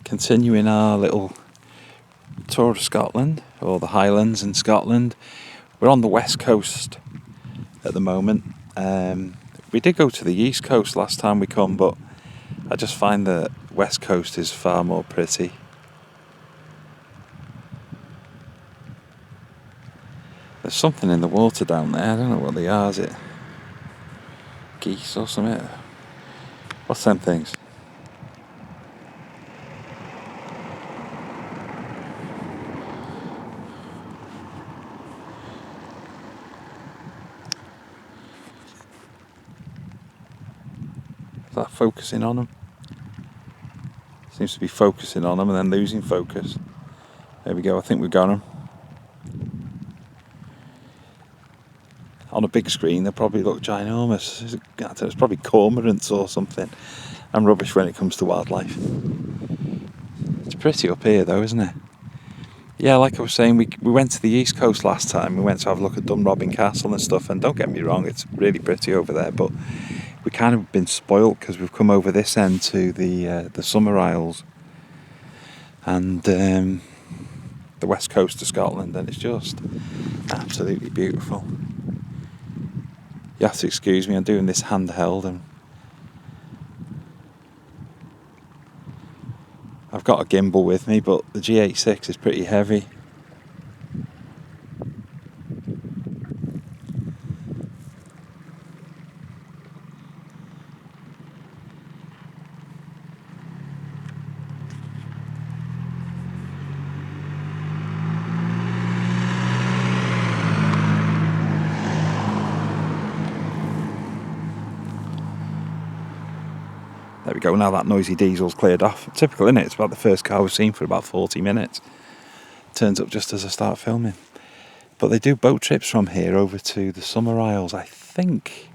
continuing our little tour of Scotland, or the Highlands in Scotland. We're on the west coast at the moment. We did go to the east coast last time we come, but I just find the west coast is far more pretty. There's something in the water down there. I don't know what they are. Is it geese or something? What's them things? Is that focusing on them? Seems to be focusing on them and then losing focus. There we go. I think we've got them. On a big screen, they probably look ginormous. It's probably cormorants or something. I'm rubbish when it comes to wildlife. It's pretty up here though, isn't it? Yeah, like I was saying, we went to the east coast last time. We went to have a look at Dunrobin Castle and stuff, and don't get me wrong, it's really pretty over there, but we kind of been spoilt because we've come over this end to the Summer Isles and the west coast of Scotland, and it's just absolutely beautiful. You have to excuse me, I'm doing this handheld and I've got a gimbal with me, but the G86 is pretty heavy. There we go, now that noisy diesel's cleared off. Typical, isn't it? It's about the first car we've seen for about 40 minutes. Turns up just as I start filming. But they do boat trips from here over to the Summer Isles, I think.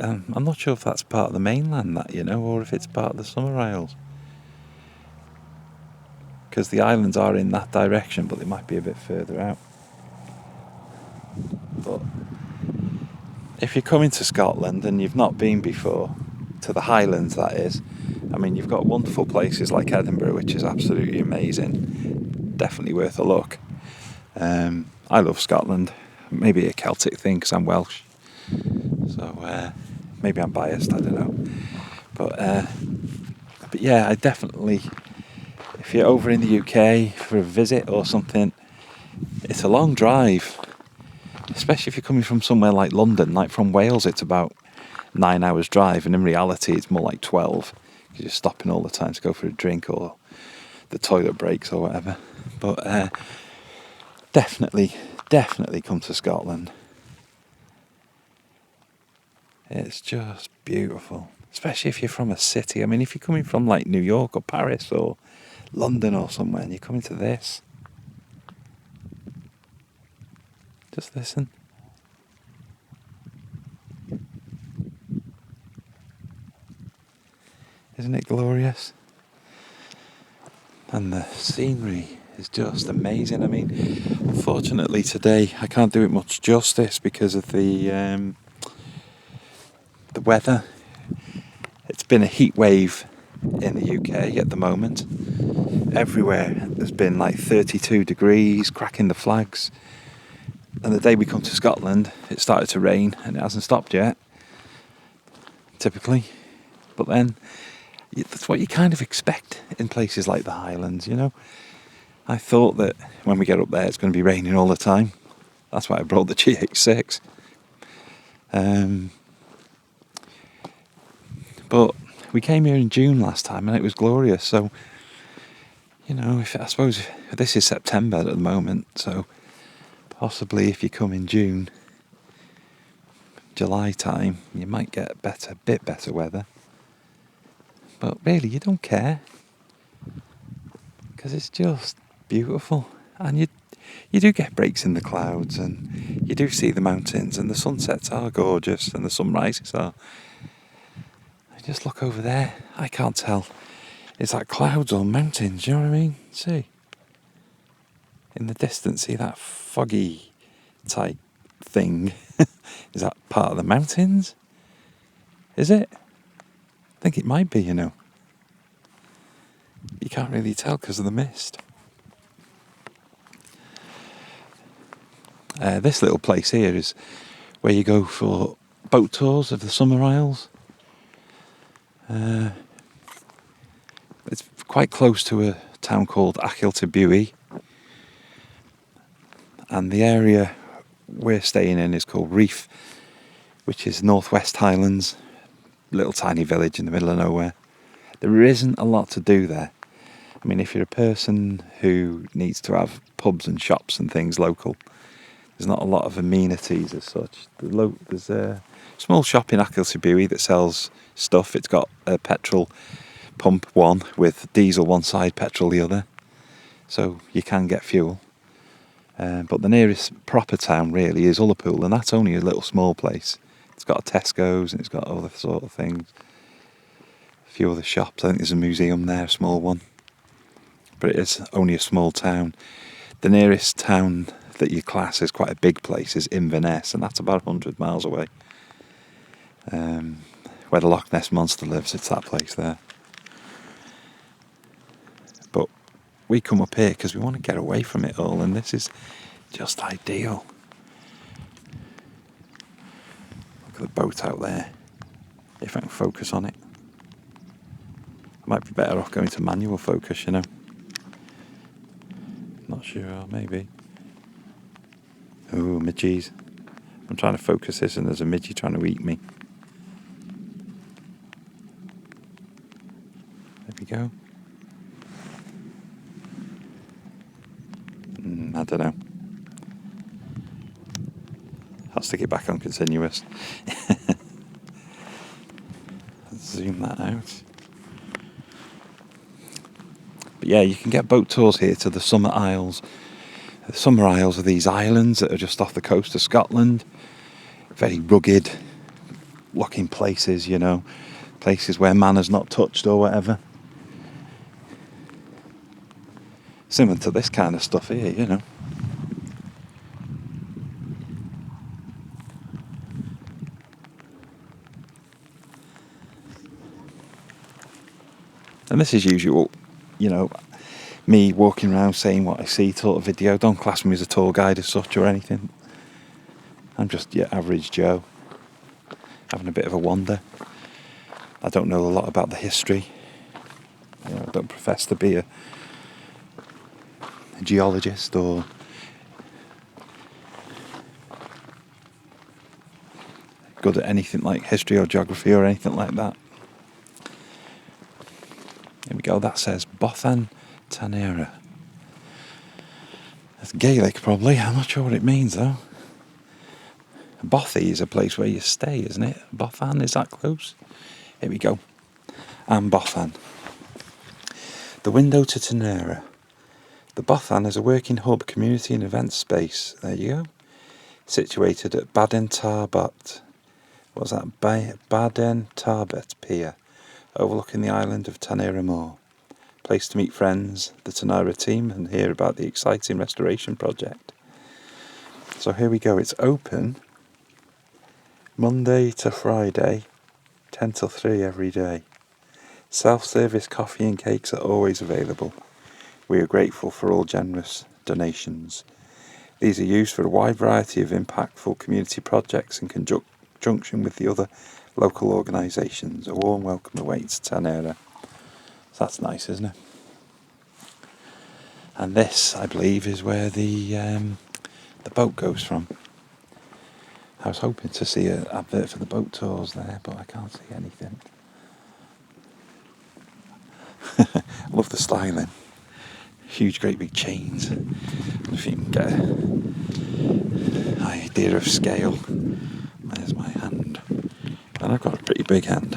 I'm not sure if that's part of the mainland, or if it's part of the Summer Isles. Because the islands are in that direction, but they might be a bit further out. But if you're coming to Scotland and you've not been before, to the Highlands that is, I mean, you've got wonderful places like Edinburgh, which is absolutely amazing. Definitely worth a look. I love Scotland. Maybe a Celtic thing because I'm Welsh. So maybe I'm biased, I don't know. But yeah, I definitely, if you're over in the UK for a visit or something, it's a long drive. Especially if you're coming from somewhere like London, like from Wales, it's about 9 hours drive, and in reality it's more like 12 because you're stopping all the time to go for a drink or the toilet breaks or whatever. But definitely come to Scotland. It's just beautiful, especially if you're from a city. I mean, if you're coming from like New York or Paris or London or somewhere and you're coming to this, just listen. Isn't it glorious? And the scenery is just amazing. I mean, unfortunately today I can't do it much justice because of the weather. It's been a heat wave in the UK at the moment. Everywhere there's been like 32 degrees, cracking the flags. And the day we come to Scotland, it started to rain and it hasn't stopped yet, typically. But then, that's what you kind of expect in places like the Highlands, I thought that when we get up there, it's going to be raining all the time. That's why I brought the G86. But we came here in June last time and it was glorious. So, I suppose this is September at the moment, so possibly if you come in June, July time, you might get a bit better weather. But really, you don't care because it's just beautiful, and you do get breaks in the clouds, and you do see the mountains, and the sunsets are gorgeous, and the sunrises are. Just look over there. I can't tell. Is that clouds or mountains? You know what I mean? See. In the distance, see that foggy type thing? Is that part of the mountains? Is it? I think it might be, can't really tell because of the mist. This little place here is where you go for boat tours of the Summer Isles. It's quite close to a town called Achiltibue, and the area we're staying in is called Reef, which is Northwest Highlands, little tiny village in the middle of nowhere. There isn't a lot to do there. I mean, if you're a person who needs to have pubs and shops and things local, there's not a lot of amenities as such. There's a small shop in Achiltibue that sells stuff. It's got a petrol pump one with diesel one side, petrol the other, so you can get fuel. But the nearest proper town really is Ullapool, and that's only a little small place. It's got a Tesco's and it's got other sort of things. A few other shops. I think there's a museum there, a small one. But it is only a small town. The nearest town that you class as quite a big place is Inverness, and that's about 100 miles away. Where the Loch Ness Monster lives, it's that place there. But we come up here because we want to get away from it all, and this is just ideal. Look at the boat out there. If I can focus on it. I might be better off going to manual focus, you know. Not sure, maybe. Oh, midgies. I'm trying to focus this and there's a midgie trying to eat me. There we go. I don't know. I'll stick it back on continuous. Zoom that out. But yeah, you can get boat tours here to the Summer Isles. The Summer Isles are these islands that are just off the coast of Scotland. Very rugged looking places, you know. Places where man has not touched or whatever. Similar to this kind of stuff here, you know. And this is usual, you know, me walking around saying what I see sort of video. Don't class me as a tour guide as such or anything. I'm just your average Joe, having a bit of a wander. I don't know a lot about the history. You know, I don't profess to be a geologist or good at anything like history or geography or anything like that. Here we go, that says Bothan Tanera. That's Gaelic probably, I'm not sure what it means though. Bothy is a place where you stay, isn't it? Bothan, is that close? Here we go. And Bothan. The window to Tanera. The Bothan is a working hub, community and event space. There you go. Situated at Bothan Tanera Pier, overlooking the island of Tanera Moor. Place to meet friends, the Tanera team, and hear about the exciting restoration project. So here we go. It's open Monday to Friday, 10 till 3 every day. Self-service coffee and cakes are always available. We are grateful for all generous donations. These are used for a wide variety of impactful community projects in conjunction with the other local organisations. A warm welcome awaits Tanera. So that's nice, isn't it? And this, I believe, is where the boat goes from. I was hoping to see an advert for the boat tours there, but I can't see anything. I love the styling. Huge, great big chains. If you can get an idea of scale. There's my hand. And I've got a pretty big hand.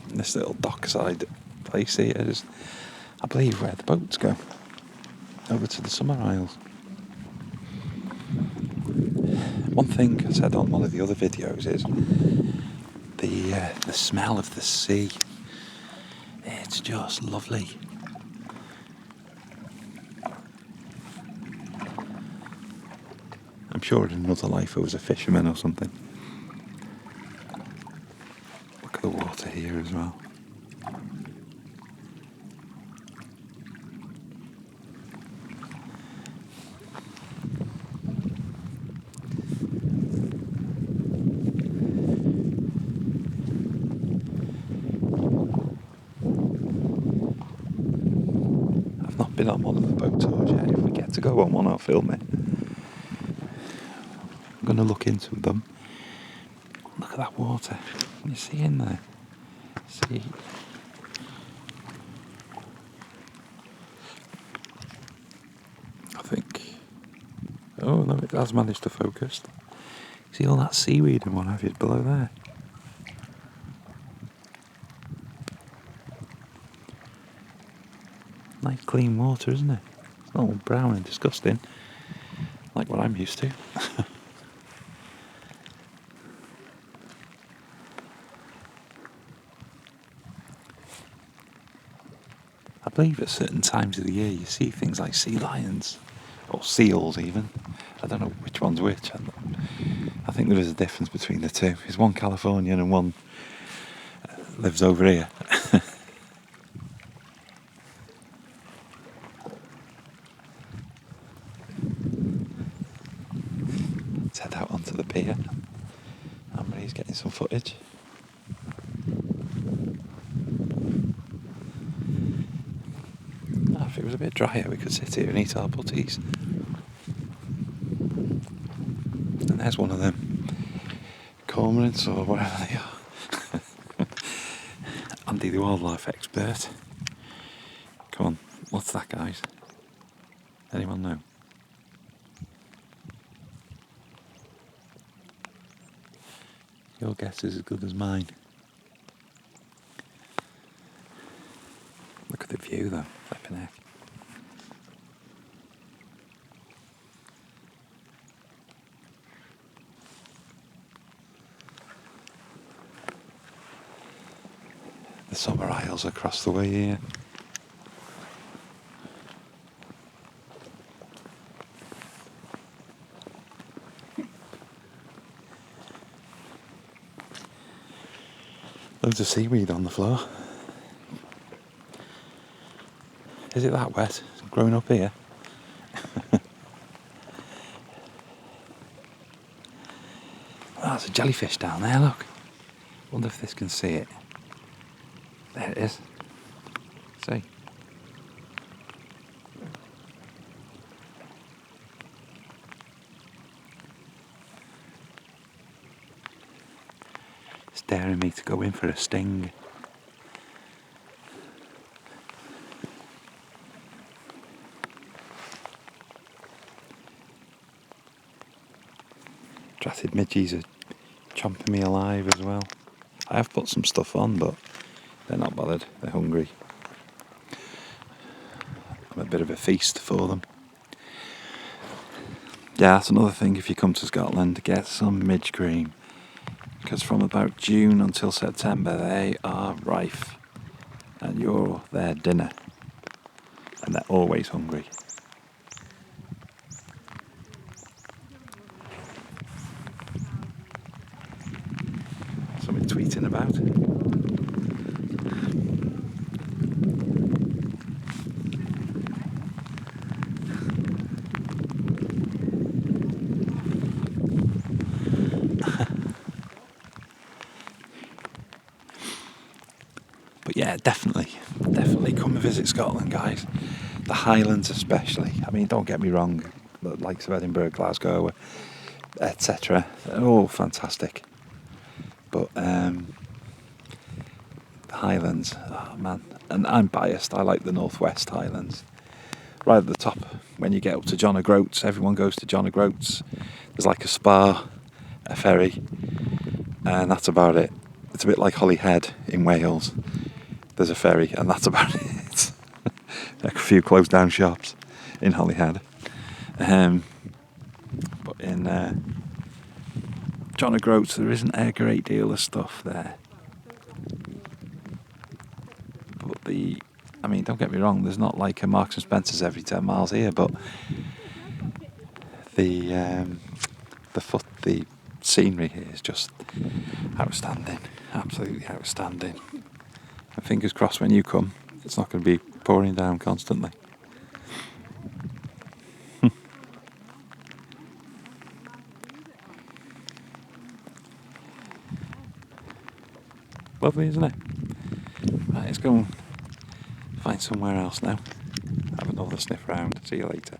This little dockside place here is, I believe, where the boats go. Over to the Summer Isles. One thing I said on one of the other videos is the smell of the sea. It's just lovely. I'm sure in another life I was a fisherman or something. as well. I've not been on one of the boat tours yet. If we get to go on one, I'll film it. I'm going to look into them. Look at that water. Can you see in there? See? I think. Oh no, it has managed to focus. See all that seaweed and what have you below there? Nice clean water, isn't it? It's not all brown and disgusting, like what I'm used to. I believe at certain times of the year you see things like sea lions, or seals even. I don't know which one's which. I think there is a difference between the two. There's one Californian and one lives over here. Let's head out onto the pier. Anne-Marie's getting some footage. If it was a bit drier, we could sit here and eat our butties. And there's one of them cormorants or whatever they are. Andy, the wildlife expert. Come on, what's that, guys? Anyone know? Your guess is as good as mine. Look at the view, though. Flipping heck. The summer isles across the way here. Loads of seaweed on the floor. Is it that wet? It's growing up here. Oh, there's a jellyfish down there, look. Wonder if this can see it. There it is. See? It's daring me to go in for a sting. Dratted midgies are chomping me alive as well. I have put some stuff on, but they're not bothered. They're hungry. I'm a bit of a feast for them. Yeah, that's another thing if you come to Scotland, get some midge cream. Because from about June until September, they are rife. And you're their dinner. And they're always hungry. Something tweeting about. But yeah, definitely come and visit Scotland, guys. The Highlands especially. I mean, don't get me wrong, the likes of Edinburgh, Glasgow, etc. They're all fantastic. But the Highlands, oh man. And I'm biased, I like the Northwest Highlands. Right at the top, when you get up to John O'Groats, everyone goes to John O'Groats. There's like a spa, a ferry, and that's about it. It's a bit like Holyhead in Wales. There's a ferry, and that's about it. Like a few closed down shops in Holyhead. But in John O'Groats, there isn't a great deal of stuff there. But I mean, don't get me wrong, there's not like a Marks and Spencer's every 10 miles here, but the scenery here is just outstanding, absolutely outstanding. And fingers crossed when you come, it's not going to be pouring down constantly. Lovely, isn't it? Right, let's go and find somewhere else now. Have another sniff round. See you later.